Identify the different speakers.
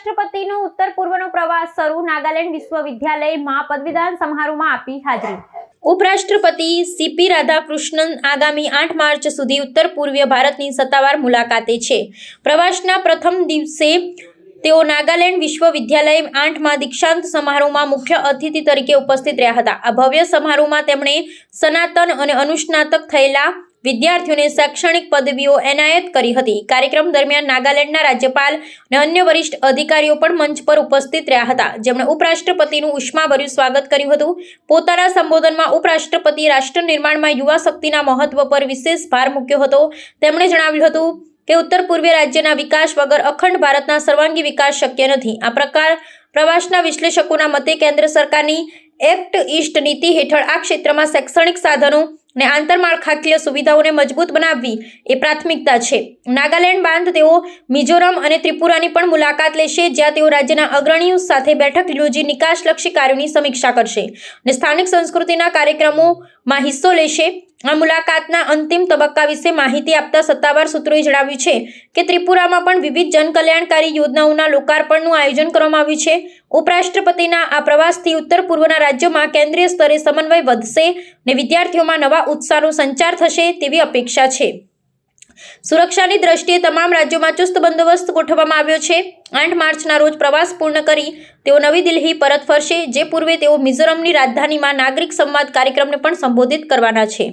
Speaker 1: ઉપરાષ્ટ્રપતિનો ઉત્તર પૂર્વનો પ્રવાસ શરૂ. નાગાલેન્ડ વિશ્વવિદ્યાલયમાં પદવીદાન સમારોહમાં આપી હાજરી. ઉપરાષ્ટ્રપતિ સીપી રાધાકૃષ્ણન આગામી 8 માર્ચ સુધી ઉત્તર પૂર્વીય ભારતની સત્તાવાર મુલાકાતે છે. પ્રવાસના પ્રથમ દિવસે તેઓ નાગાલેન્ડ વિશ્વવિદ્યાલય 8માં દીક્ષાંત સમારોહમાં મુખ્ય અતિથિ તરીકે ઉપસ્થિત રહ્યા હતા. આ ભવ્ય સમારોહમાં તેમણે સ્નાતક અને અનુસ્નાતક થયેલા વિદ્યાર્થીઓને શૈક્ષણિક પદવીઓ એનાયત કરી હતી. કાર્યક્રમ દરમિયાન નાગાલેન્ડના રાજ્યપાલ અને અન્ય વરિષ્ઠ અધિકારીઓ પણ મંચ પર ઉપસ્થિત રહ્યા હતા, જેમણે ઉપરાષ્ટ્રપતિનું ઉષ્માભર્યું સ્વાગત કર્યું હતું. પોતાના સંબોધનમાં ઉપરાષ્ટ્રપતિએ રાષ્ટ્ર નિર્માણમાં યુવા શક્તિના મહત્વ પર વિશેષ ભાર મૂક્યો હતો. તેમણે જણાવ્યું હતું કે ઉત્તર પૂર્વીય રાજ્યના વિકાસ વગર અખંડ ભારતના સર્વાંગી વિકાસ શક્ય નથી. આ પ્રવાસના વિશ્લેષકોના મતે કેન્દ્ર સરકારની એક્ટ ઈસ્ટ નીતિ હેઠળ આ ક્ષેત્રમાં શૈક્ષણિક સાધનો અને આંતરમાળખાકીય સુવિધાઓને મજબૂત બનાવવી એ પ્રાથમિકતા છે. નાગાલેન્ડ બાદ તેઓ મિઝોરમ અને ત્રિપુરાની પણ મુલાકાત લેશે, જ્યાં તેઓ રાજ્યના અગ્રણીઓ સાથે બેઠક યોજી નિકાસલક્ષી કાર્યોની સમીક્ષા કરશે અને સ્થાનિક સંસ્કૃતિના કાર્યક્રમોમાં હિસ્સો લેશે. આ મુલાકાતના અંતિમ તબક્કા વિશે માહિતી આપતા સત્તાવાર સૂત્રોએ જણાવ્યું છે કે ત્રિપુરામાં પણ વિવિધ જનકલ્યાણકારી યોજનાઓના લોકાર્પણનું આયોજન કરવામાં આવ્યું છે. ઉપરાષ્ટ્રપતિના આ પ્રવાસથી ઉત્તર પૂર્વના રાજ્યોમાં કેન્દ્રીય સ્તરે સમન્વય વધશે અને વિદ્યાર્થીઓમાં નવા ઉત્સાહનો સંચાર થશે તેવી અપેક્ષા છે. સુરક્ષાની દ્રષ્ટિએ તમામ રાજ્યોમાં ચુસ્ત બંદોબસ્ત ગોઠવવામાં આવ્યો છે. 8 માર્ચના રોજ પ્રવાસ પૂર્ણ કરી તેઓ નવી દિલ્હી પરત ફરશે, જે પૂર્વે તેઓ મિઝોરમની રાજધાનીમાં નાગરિક સંવાદ કાર્યક્રમને પણ સંબોધિત કરવાના છે.